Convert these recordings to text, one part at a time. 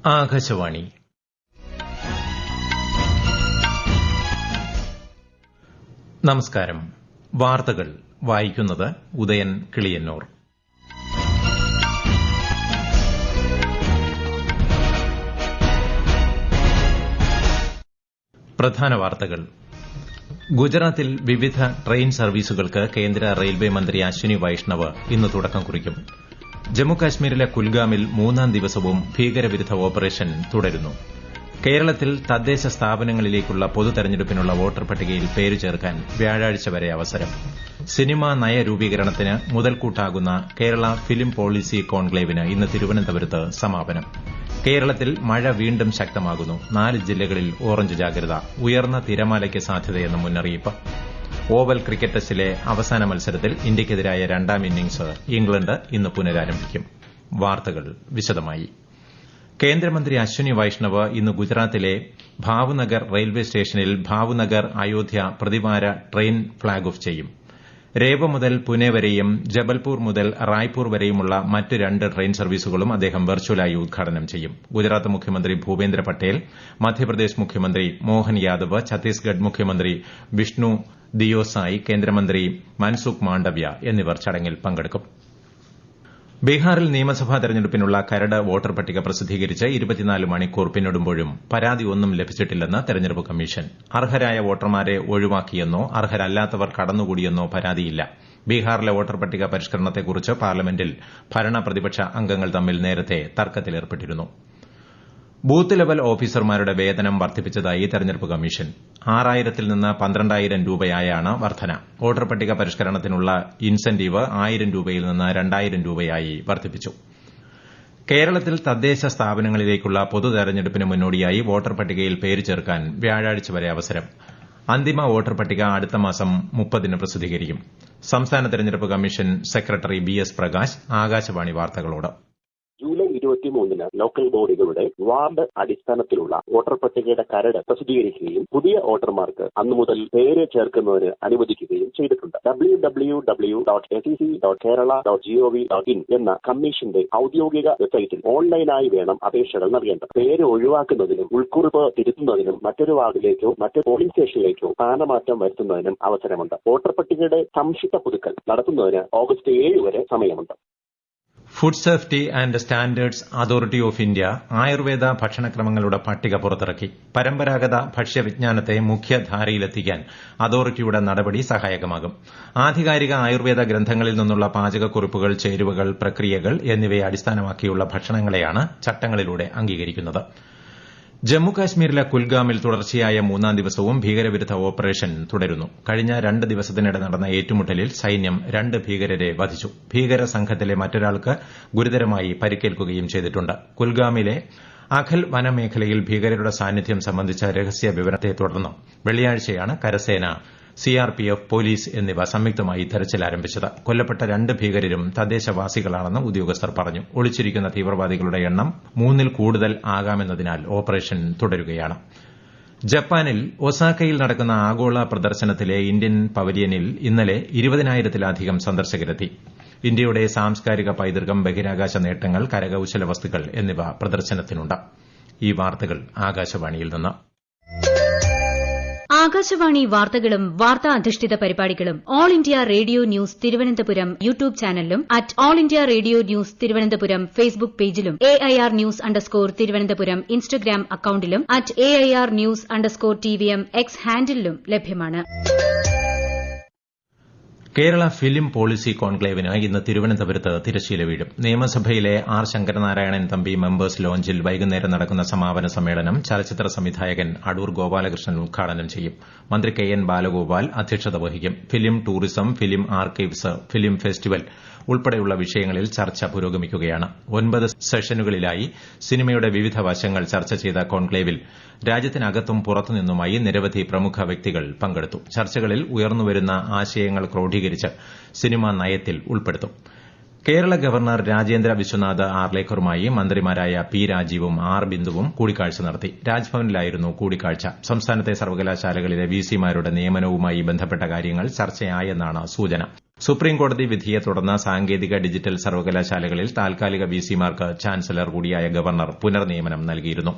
ആകാശവാണി. നമസ്കാരം. വാർത്തകൾ വായിക്കുന്നത് ഉദയൻ കിളിയന്നൂർ. പ്രധാന വാർത്തകൾ. ഗുജറാത്തിൽ വിവിധ ട്രെയിൻ സർവീസുകൾക്ക് കേന്ദ്ര റെയിൽവേ മന്ത്രി അശ്വിനി വൈഷ്ണവ് ഇന്ന് തുടക്കം കുറിക്കും. ജമ്മുകാശ്മീരിലെ കുൽഗാമിൽ മൂന്നാം ദിവസവും ഭീകരവിരുദ്ധ ഓപ്പറേഷൻ തുടരുന്നു. കേരളത്തിൽ തദ്ദേശ സ്ഥാപനങ്ങളിലേക്കുള്ള പൊതുതെരഞ്ഞെടുപ്പിനുള്ള വോട്ടർ പട്ടികയിൽ പേര് ചേർക്കാൻ വ്യാഴാഴ്ച വരെ അവസരം. സിനിമാ നയരൂപീകരണത്തിന് മുതൽക്കൂട്ടാകുന്ന കേരള ഫിലിം പോളിസി കോൺക്ലേവിന് ഇന്ന് തിരുവനന്തപുരത്ത് സമാപനം. കേരളത്തിൽ മഴ വീണ്ടും ശക്തമാകുന്നു. 4 ജില്ലകളിൽ ഓറഞ്ച് ജാഗ്രത. ഉയർന്ന തിരമാലയ്ക്ക് സാധ്യതയെന്ന് മുന്നറിയിപ്പ്. ഓവൽ ക്രിക്കറ്റ് ടെസ്റ്റിലെ അവസാന മത്സരത്തിൽ ഇന്ത്യയ്ക്കെതിരായ രണ്ടാം ഇന്നിംഗ്സ് ഇംഗ്ലണ്ട് ഇന്ന് പുനരാരംഭിക്കും. വാർത്തകൾ വിശദമായി. കേന്ദ്രമന്ത്രി അശ്വിനി വൈഷ്ണവ് ഇന്ന് ഗുജറാത്തിലെ ഭാവ്നഗർ റെയിൽവേ സ്റ്റേഷനിൽ ഭാവ്നഗർ അയോധ്യ പ്രതിവാര ട്രെയിൻ ഫ്ളാഗ് ഓഫ് ചെയ്യും. രേവ മുതൽ പുനെ വരെയും ജബൽപൂർ മുതൽ റായ്പൂർ വരെയുമുള്ള മറ്റ് 2 ട്രെയിൻ സർവീസുകളും അദ്ദേഹം വെർച്വലായി ഉദ്ഘാടനം ചെയ്യും. ഗുജറാത്ത് മുഖ്യമന്ത്രി ഭൂപേന്ദ്ര പട്ടേൽ, മധ്യപ്രദേശ് മുഖ്യമന്ത്രി മോഹൻ യാദവ്, ഛത്തീസ്ഗഡ് മുഖ്യമന്ത്രി വിഷ്ണു ദിയോസായ്, കേന്ദ്രമന്ത്രി മൻസുഖ് മാണ്ഡവ്യ എന്നിവർ ചടങ്ങിൽ പങ്കെടുക്കും. ബീഹാറിൽ നിയമസഭാ തെരഞ്ഞെടുപ്പിനുള്ള കരട് വോട്ടർ പട്ടിക പ്രസിദ്ധീകരിച്ച് 24 മണിക്കൂർ പിന്നിടുമ്പോഴും പരാതി ഒന്നും ലഭിച്ചിട്ടില്ലെന്ന് തെരഞ്ഞെടുപ്പ് കമ്മീഷൻ. അർഹരായ വോട്ടർമാരെ ഒഴിവാക്കിയെന്നോ അർഹരല്ലാത്തവർ കടന്നുകൂടിയെന്നോ പരാതിയില്ല. ബീഹാറിലെ വോട്ടർ പട്ടിക പരിഷ്കരണത്തെക്കുറിച്ച് പാർലമെന്റിൽ ഭരണ പ്രതിപക്ഷ അംഗങ്ങൾ തമ്മിൽ നേരത്തെ തർക്കത്തിലേർപ്പെട്ടിരുന്നു. ബൂത്ത് ലെവൽ ഓഫീസർമാരുടെ വേതനം വർദ്ധിപ്പിച്ചതായി തെരഞ്ഞെടുപ്പ് കമ്മീഷൻ. 6000-ൽ നിന്ന് 12,000 രൂപയായാണ് വർധന. വോട്ടർ പട്ടിക പരിഷ്കരണത്തിനുള്ള ഇൻസെന്റീവ് 1000 രൂപയിൽ നിന്ന് 2000 രൂപയായി വർദ്ധിപ്പിച്ചു. കേരളത്തിൽ തദ്ദേശ സ്ഥാപനങ്ങളിലേക്കുള്ള പൊതു തെരഞ്ഞെടുപ്പിന് മുന്നോടിയായി വോട്ടർ പട്ടികയിൽ പേര് ചേർക്കാൻ വ്യാഴാഴ്ച വരെ അവസരം. അന്തിമ വോട്ടർ പട്ടിക അടുത്ത മാസം 30-ന് പ്രസിദ്ധീകരിക്കും. സംസ്ഥാന തെരഞ്ഞെടുപ്പ് commission secretary BS Prakash Akashvani വാർത്തകളോട്. ജൂലൈ 23-ന് ലോക്കൽ ബോഡികളുടെ വാർഡ് അടിസ്ഥാനത്തിലുള്ള വോട്ടർ പട്ടികയുടെ കരട് പ്രസിദ്ധീകരിക്കുകയും പുതിയ വോട്ടർമാർക്ക് അന്നു മുതൽ പേര് ചേർക്കുന്നതിന് അനുവദിക്കുകയും ചെയ്തിട്ടുണ്ട്. www.sec.kerala.gov.in എന്ന കമ്മീഷന്റെ ഔദ്യോഗിക വെബ്സൈറ്റിൽ ഓൺലൈനായി വേണം അപേക്ഷകൾ നൽകേണ്ടത്. പേര് ഒഴിവാക്കുന്നതിനും ഉൾക്കുറിപ്പ് തിരുത്തുന്നതിനും മറ്റൊരു വാർഡിലേക്കോ മറ്റൊരു പോളിംഗ് സ്റ്റേഷനിലേക്കോ സ്ഥാനമാറ്റം വരുത്തുന്നതിനും അവസരമുണ്ട്. വോട്ടർ പട്ടികയുടെ സംക്ഷിപ്ത പുതുക്കൽ നടത്തുന്നതിന് ഓഗസ്റ്റ് 7 വരെ സമയമുണ്ട്. Food safety and standards authority of India Ayurveda ഭക്ഷണക്രമങ്ങളുടെ പട്ടിക പുറത്തിറക്കി. പരമ്പരാഗത ഭക്ഷ്യവിജ്ഞാനത്തെ മുഖ്യധാരയിലെത്തിക്കാൻ അതോറിറ്റിയുടെ നടപടി സഹായകമാകും. ആധികാരിക ആയുർവേദ ഗ്രന്ഥങ്ങളിൽ നിന്നുള്ള പാചകക്കുറിപ്പുകൾ, ചേരുവകൾ, പ്രക്രിയകൾ എന്നിവയെ അടിസ്ഥാനമാക്കിയുള്ള ഭക്ഷണങ്ങളെയാണ് ചട്ടങ്ങളിലൂടെ അംഗീകരിക്കുന്നത്. ജമ്മുകാശ്മീരിലെ കുൽഗാമിൽ തുടർച്ചയായ മൂന്നാം ദിവസവും ഭീകരവിരുദ്ധ ഓപ്പറേഷൻ തുടരുന്നു. കഴിഞ്ഞ 2 ദിവസത്തിനിടെ നടന്ന ഏറ്റുമുട്ടലിൽ സൈന്യം 2 ഭീകരരെ വധിച്ചു. ഭീകര സംഘത്തിലെ മറ്റൊരാൾക്ക് ഗുരുതരമായി പരിക്കേൽക്കുകയും ചെയ്തിട്ടുണ്ട്. കുൽഗാമിലെ അഖൽ വനമേഖലയിൽ ഭീകരരുടെ സാന്നിധ്യം സംബന്ധിച്ച രഹസ്യ വിവരത്തെ തുടർന്ന് വെള്ളിയാഴ്ചയാണ് കരസേന, CRPF, പോലീസ് എന്നിവ സംയുക്തമായി തെരച്ചിൽ ആരംഭിച്ചത്. കൊല്ലപ്പെട്ട 2 ഭീകരരും തദ്ദേശവാസികളാണെന്ന് ഉദ്യോഗസ്ഥർ പറഞ്ഞു. ഒളിച്ചിരിക്കുന്ന തീവ്രവാദികളുടെ എണ്ണം 3-ൽ കൂടുതൽ ആകാമെന്നതിനാൽ ഓപ്പറേഷൻ തുടരുകയാണ്. ജപ്പാനിൽ ഒസാക്കയിൽ നടക്കുന്ന ആഗോള പ്രദർശനത്തിലെ ഇന്ത്യൻ പവലിയനിൽ ഇന്നലെ 20,000-ത്തിലധികം സന്ദർശകരെത്തി. ഇന്ത്യയുടെ സാംസ്കാരിക പൈതൃകം, ബഹിരാകാശ നേട്ടങ്ങൾ, കരകൌശല വസ്തുക്കൾ എന്നിവ പ്രദർശനത്തിനുണ്ട്. ഈ വാർത്തകൾ ആകാശവാണിയിൽ നിന്ന്. ആകാശവാണി വാർത്തകളും വാർത്താ അധിഷ്ഠിത പരിപാടികളും All India Radio news Thiruvananthapuram YouTube ചാനലിലും All India Radio news Thiruvananthapuram Facebook പേജിലും AIR ന്യൂസ് _ ഇൻസ്റ്റഗ്രാം അക്കൌണ്ടിലും AIR ന്യൂസ് _ X ഹാൻഡിലും ലഭ്യമാണ്. കേരള ഫിലിം പോളിസി കോൺക്ലേവിന് ഇന്ന് തിരുവനന്തപുരത്ത് തിരശ്ശീല വീഴും. നിയമസഭയിലെ R ശങ്കരനാരായണൻ തമ്പി മെമ്പേഴ്സ് ലോഞ്ചിൽ വൈകുന്നേരം നടക്കുന്ന സമാപന സമ്മേളനം ചലച്ചിത്ര സംവിധായകൻ അടൂർ ഗോപാലകൃഷ്ണൻ ഉദ്ഘാടനം ചെയ്യും. മന്ത്രി KN ബാലഗോപാൽ അധ്യക്ഷത വഹിക്കും. Film tourism, film archives, film festival ഉൾപ്പെടെയുള്ള വിഷയങ്ങളിൽ ചർച്ച പുരോഗമിക്കുകയാണ്. 9 സെഷനുകളിലായി സിനിമയുടെ വിവിധ വശങ്ങൾ ചർച്ച ചെയ്ത കോൺക്ലേവിൽ രാജ്യത്തിനകത്തും പുറത്തുനിന്നുമായി നിരവധി പ്രമുഖ വ്യക്തികൾ പങ്കെടുത്തു. ചർച്ചകളിൽ ഉയർന്നുവരുന്ന ആശയങ്ങൾ ക്രോഡീകരിച്ച് സിനിമാ നയത്തിൽ ഉൾപ്പെടുത്തും. കേരള ഗവർണർ രാജേന്ദ്ര വിശ്വനാഥ് ആർലേക്കറുമായി മന്ത്രിമാരായ P രാജീവും R ബിന്ദുവും കൂടിക്കാഴ്ച നടത്തി. രാജ്ഭവനിലായിരുന്നു കൂടിക്കാഴ്ച. സംസ്ഥാനത്തെ സർവകലാശാലകളിലെ VC-മാരുടെ നിയമനവുമായി ബന്ധപ്പെട്ട കാര്യങ്ങൾ ചർച്ചയായെന്നാണ് സൂചന. സുപ്രീംകോടതി വിധിയെ തുടർന്ന് സാങ്കേതിക ഡിജിറ്റൽ സർവകലാശാലകളിൽ താൽക്കാലിക വിസിമാർക്ക് ചാൻസലർ കൂടിയായ ഗവർണർ പുനർനിയമനം നൽകിയിരുന്നു.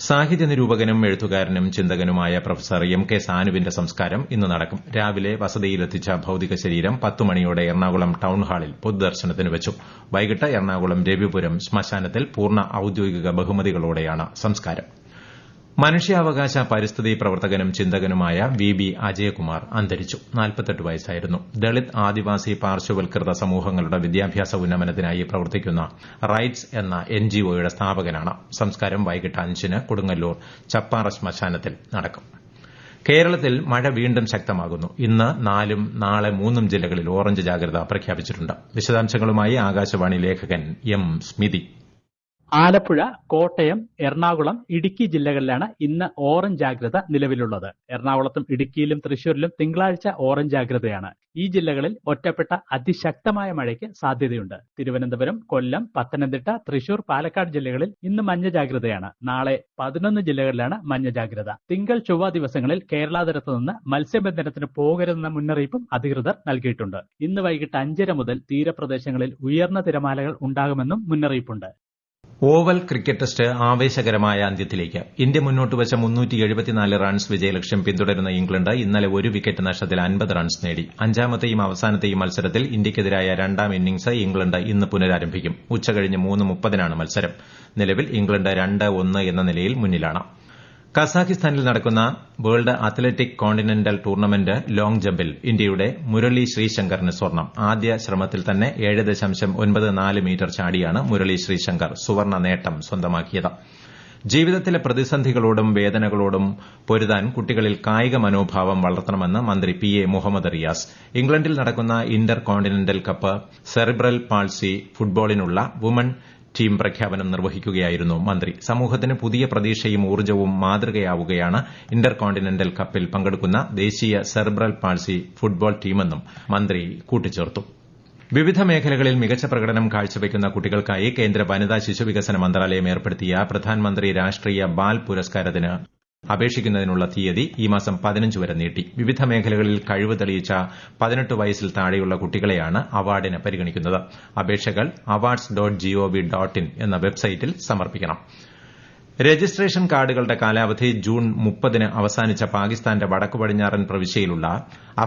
സാഹിത്യ നിരൂപകനും എഴുത്തുകാരനും ചിന്തകനുമായ പ്രൊഫസർ എം കെ സാനുവിന്റെ സംസ്കാരം ഇന്ന് നടക്കും. രാവിലെ വസതിയിലെത്തിച്ച ഭൌതിക ശരീരം 10 മണിയോടെ എറണാകുളം ടൌൺഹാളിൽ പൊതുദർശനത്തിന് വെച്ചു. വൈകിട്ട് എറണാകുളം രവിപുരം ശ്മശാനത്തിൽ പൂർണ്ണ ഔദ്യോഗിക ബഹുമതികളോടെയാണ് സംസ്കാരം. മനുഷ്യാവകാശ പരിസ്ഥിതി പ്രവർത്തകനും ചിന്തകനുമായ വി അജയകുമാർ അന്തരിച്ചു. 48 വയസ്സായിരുന്നു. ദളിത് ആദിവാസി പാർശ്വവൽകൃത സമൂഹങ്ങളുടെ വിദ്യാഭ്യാസ ഉന്നമനത്തിനായി പ്രവർത്തിക്കുന്ന റൈറ്റ്സ് എന്ന എൻജിഒയുടെ സ്ഥാപകനാണ്. സംസ്കാരം വൈകിട്ട് 5-ന് കൊടുങ്ങല്ലൂർ ചപ്പാറ ശ്മശാനത്തിൽ നടക്കും. കേരളത്തിൽ മഴ വീണ്ടും ശക്തമാകുന്നു. ഇന്ന് 4-ഉം നാളെ 3-ഉം ജില്ലകളിൽ ഓറഞ്ച് ജാഗ്രത പ്രഖ്യാപിച്ചിട്ടുണ്ട്. വിശദാംശങ്ങളുമായി ആകാശവാണി ലേഖകൻ എം സ്മിതി. ആലപ്പുഴ, കോട്ടയം, എറണാകുളം, ഇടുക്കി ജില്ലകളിലാണ് ഇന്ന് ഓറഞ്ച് ജാഗ്രത നിലവിലുള്ളത്. എറണാകുളത്തും ഇടുക്കിയിലും തൃശൂരിലും തിങ്കളാഴ്ച ഓറഞ്ച് ജാഗ്രതയാണ്. ഈ ജില്ലകളിൽ ഒറ്റപ്പെട്ട അതിശക്തമായ മഴയ്ക്ക് സാധ്യതയുണ്ട്. തിരുവനന്തപുരം, കൊല്ലം, പത്തനംതിട്ട, തൃശൂർ, പാലക്കാട് ജില്ലകളിൽ ഇന്ന് മഞ്ഞ ജാഗ്രതയാണ്. നാളെ 11 ജില്ലകളിലാണ് മഞ്ഞ ജാഗ്രത. തിങ്കൾ, ചൊവ്വ ദിവസങ്ങളിൽ കേരള തീരത്ത് നിന്ന് മത്സ്യബന്ധനത്തിന് പോകരുതെന്ന മുന്നറിയിപ്പും അധികൃതർ നൽകിയിട്ടുണ്ട്. ഇന്ന് വൈകിട്ട് 5:30 മുതൽ തീരപ്രദേശങ്ങളിൽ ഉയർന്ന തിരമാലകൾ ഉണ്ടാകുമെന്നും മുന്നറിയിപ്പുണ്ട്. ഓവൽ ക്രിക്കറ്റ് ടെസ്റ്റ് ആവേശകരമായ അന്ത്യത്തിലേക്ക്. ഇന്ത്യ മുന്നോട്ട് വച്ച 374 റൺസ് വിജയലക്ഷ്യം പിന്തുടരുന്ന ഇംഗ്ലണ്ട് ഇന്നലെ 1 വിക്കറ്റ് നഷ്ടത്തിൽ 50 റൺസ് നേടി. 5ാമത്തെയും അവസാനത്തെയും മത്സരത്തിൽ ഇന്ത്യയ്ക്കെതിരായ 2ാം ഇന്നിംഗ്സ് ഇംഗ്ലണ്ട് ഇന്ന് പുനരാരംഭിക്കും. ഉച്ചകഴിഞ്ഞ് 3:30-നാണ് മത്സരം. നിലവിൽ ഇംഗ്ലണ്ട് 2-1 എന്ന നിലയിൽ മുന്നിലാണ്. കസാഖിസ്ഥാനിൽ നടക്കുന്ന world athletic continental tournament long ജമ്പിൽ ഇന്ത്യയുടെ മുരളി ശ്രീശങ്കറിന് സ്വർണം. ആദ്യ ശ്രമത്തിൽ തന്നെ 7.94 മീറ്റർ ചാടിയാണ് മുരളി ശ്രീശങ്കർ സുവർണ നേട്ടം സ്വന്തമാക്കിയത്. ജീവിതത്തിലെ പ്രതിസന്ധികളോടും വേദനകളോടും പൊരുതാൻ കുട്ടികളിൽ കായിക മനോഭാവം വളർത്തണമെന്ന് മന്ത്രി പി.എ. മുഹമ്മദ് റിയാസ്. ഇംഗ്ലണ്ടിൽ നടക്കുന്ന inter continental cup cerebral palsy ഫുട്ബോളിനുള്ള വുമൺ ടീം പ്രഖ്യാപനം നിർവഹിക്കുകയായിരുന്നു മന്ത്രി. സമൂഹത്തിന് പുതിയ പ്രതീക്ഷയും ഊർജ്ജവും മാതൃകയാവുകയാണ് ഇന്റർ കോണ്ടിനെന്റൽ കപ്പിൽ പങ്കെടുക്കുന്ന ദേശീയ സെറിബ്രൽ പാൾസി ഫുട്ബോൾ ടീമെന്നും മന്ത്രി കൂട്ടിച്ചേർത്തു. വിവിധ മേഖലകളിൽ മികച്ച പ്രകടനം കാഴ്ചവെക്കുന്ന കുട്ടികൾക്കായി കേന്ദ്ര വനിതാ ശിശുവികസന മന്ത്രാലയം ഏർപ്പെടുത്തിയ പ്രധാൻമന്ത്രി രാഷ്ട്രീയ ബാൽ പുരസ്കാരത്തിന് അപേക്ഷിക്കുന്നതിനുള്ള തീയതി ഈ മാസം 15 വരെ നീട്ടി. വിവിധ മേഖലകളിൽ കഴിവ് തെളിയിച്ച 18 വയസ്സിൽ താഴെയുള്ള കുട്ടികളെയാണ് അവാർഡിന് പരിഗണിക്കുന്നത്. അപേക്ഷകൾ awards.gov.in എന്ന വെബ്സൈറ്റിൽ സമർപ്പിക്കണം. രജിസ്ട്രേഷൻ കാർഡുകളുടെ കാലാവധി ജൂൺ 30-ന് അവസാനിച്ച പാകിസ്ഥാന്റെ വടക്കു പടിഞ്ഞാറൻ പ്രവിശ്യയിലുള്ള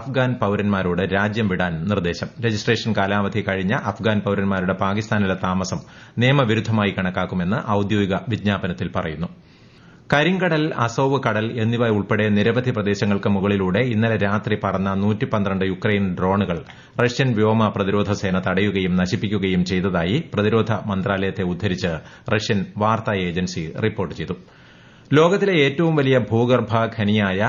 അഫ്ഗാൻ പൌരന്മാരോട് രാജ്യം വിടാൻ നിർദ്ദേശം. രജിസ്ട്രേഷൻ കാലാവധി കഴിഞ്ഞ അഫ്ഗാൻ പൌരന്മാരുടെ പാകിസ്ഥാനിലെ താമസം നിയമവിരുദ്ധമായി കണക്കാക്കുമെന്ന് ഔദ്യോഗിക വിജ്ഞാപനത്തിൽ പറയുന്നു. കരിങ്കടൽ, അസോവ് കടൽ എന്നിവ ഉൾപ്പെടെ നിരവധി പ്രദേശങ്ങൾക്ക് മുകളിലൂടെ ഇന്നലെ രാത്രി പറന്ന 112 യുക്രൈൻ ഡ്രോണുകൾ റഷ്യൻ വ്യോമ പ്രതിരോധ സേന തടയുകയും നശിപ്പിക്കുകയും ചെയ്തതായി പ്രതിരോധ മന്ത്രാലയത്തെ ഉദ്ധരിച്ച് റഷ്യൻ വാർത്താ ഏജൻസി റിപ്പോർട്ട് ചെയ്തു. ലോകത്തിലെ ഏറ്റവും വലിയ ഭൂഗർഭ ഖനിയായ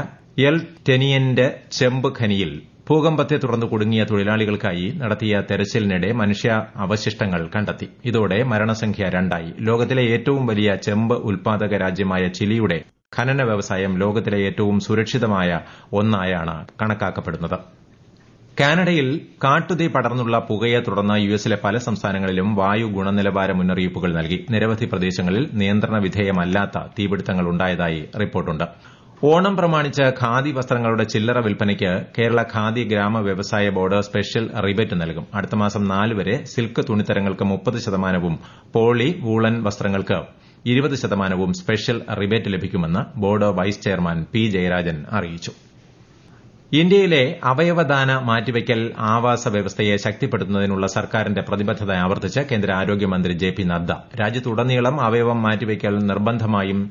എൽ ടെനിയന്റ് ചെമ്പ് ഖനിയിൽ ഭൂകമ്പത്തെ തുടർന്ന് കുടുങ്ങിയ തൊഴിലാളികൾക്കായി നടത്തിയ തെരച്ചിലിനിടെ മനുഷ്യ അവശിഷ്ടങ്ങൾ കണ്ടെത്തി. ഇതോടെ മരണസംഖ്യ 2ആയി. ലോകത്തിലെ ഏറ്റവും വലിയ ചെമ്പ് ഉൽപാദക രാജ്യമായ ചിലിയുടെ ഖനന വ്യവസായം ലോകത്തിലെ ഏറ്റവും സുരക്ഷിതമായ ഒന്നായാണ് കണക്കാക്കപ്പെടുന്നത്. കാനഡയിൽ കാട്ടുതീ പടർന്നുള്ള പുകയെ തുടർന്ന് യുഎസിലെ പല സംസ്ഥാനങ്ങളിലും വായു ഗുണനിലവാര മുന്നറിയിപ്പുകൾ നൽകി. നിരവധി പ്രദേശങ്ങളിൽ നിയന്ത്രണ വിധേയമല്ലാത്ത തീപിടുത്തങ്ങൾ ഉണ്ടായതായി റിപ്പോർട്ടുണ്ട്. ഓണം പ്രമാണിച്ച് ഖാദി വസ്ത്രങ്ങളുടെ ചില്ലറ വിൽപ്പനയ്ക്ക് കേരള ഖാദി ഗ്രാമ വ്യവസായ ബോർഡ് സ്പെഷ്യൽ റിബേറ്റ് നൽകും. അടുത്ത മാസം 4 വരെ സിൽക്ക് തുണിത്തരങ്ങൾക്ക് 30%-വും പോളി വൂളൻ വസ്ത്രങ്ങൾക്ക് 20%-വും സ്പെഷ്യൽ റിബേറ്റ് ലഭിക്കുമെന്ന് board vice chairman P Jayarajan അറിയിച്ചു. ഇന്ത്യയിലെ അവയവദാന മാറ്റിവയ്ക്കൽ ആവാസ വ്യവസ്ഥയെ ശക്തിപ്പെടുത്തുന്നതിനുള്ള സർക്കാരിന്റെ പ്രതിബദ്ധത ആവർത്തിച്ച് കേന്ദ്ര ആരോഗ്യമന്ത്രി ജെ.പി. നദ്ദ. രാജ്യത്തുടനീളം അവയവം മാറ്റിവയ്ക്കൽ നിർബന്ധമായും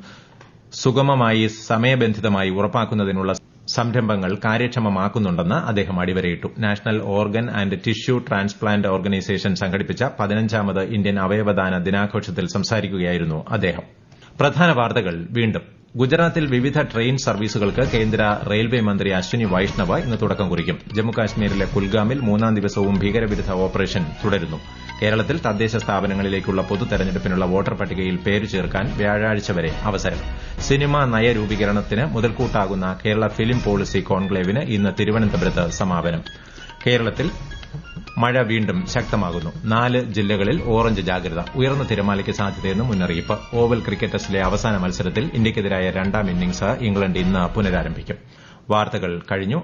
സുഗമമായി സമയബന്ധിതമായി ഉറപ്പാക്കുന്നതിനുള്ള സംരംഭങ്ങൾ കാര്യക്ഷമമാക്കുന്നുണ്ടെന്ന് അദ്ദേഹം അടിവരയിട്ടു. National organ and tissue transplant organisation സംഘടിപ്പിച്ച 15ാമത് ഇന്ത്യൻ അവയവദാന ദിനാഘോഷത്തിൽ സംസാരിക്കുകയായിരുന്നു അദ്ദേഹം. പ്രധാന വാർത്തകൾ വീണ്ടും. ഗുജറാത്തിൽ വിവിധ ട്രെയിൻ സർവീസുകൾക്ക് കേന്ദ്ര റെയിൽവേ മന്ത്രി അശ്വിനി വൈഷ്ണവ് ഇന്ന് തുടക്കം കുറിക്കും. ജമ്മുകാശ്മീരിലെ കുൽഗാമിൽ 3ാം ദിവസവും ഭീകരവിരുദ്ധ ഓപ്പറേഷൻ തുടരുന്നു. കേരളത്തിൽ തദ്ദേശ സ്ഥാപനങ്ങളിലേക്കുള്ള പൊതു തെരഞ്ഞെടുപ്പിനുള്ള വോട്ടർ പട്ടികയിൽ പേര് ചേർക്കാൻ വ്യാഴാഴ്ച വരെ അവസരം. സിനിമാ നയരൂപീകരണത്തിന് മുതൽക്കൂട്ടാകുന്ന കേരള ഫിലിം പോളിസി കോൺക്ലേവിന് ഇന്ന് തിരുവനന്തപുരത്ത് സമാപനം. കേരളത്തിൽ മഴ വീണ്ടും ശക്തമാകുന്നു. 4 ജില്ലകളിൽ ഓറഞ്ച് ജാഗ്രത. ഉയർന്ന തിരമാലയ്ക്ക് സാധ്യതയെന്ന് മുന്നറിയിപ്പ്. ഓവൽ ക്രിക്കറ്റ് ടെസ്റ്റിലെ അവസാന മത്സരത്തിൽ ഇന്ത്യയ്ക്കെതിരായ 2ാം ഇന്നിംഗ്സ് ഇംഗ്ലണ്ട് ഇന്ന് പുനരാരംഭിക്കും. വാർത്തകൾ കഴിഞ്ഞു.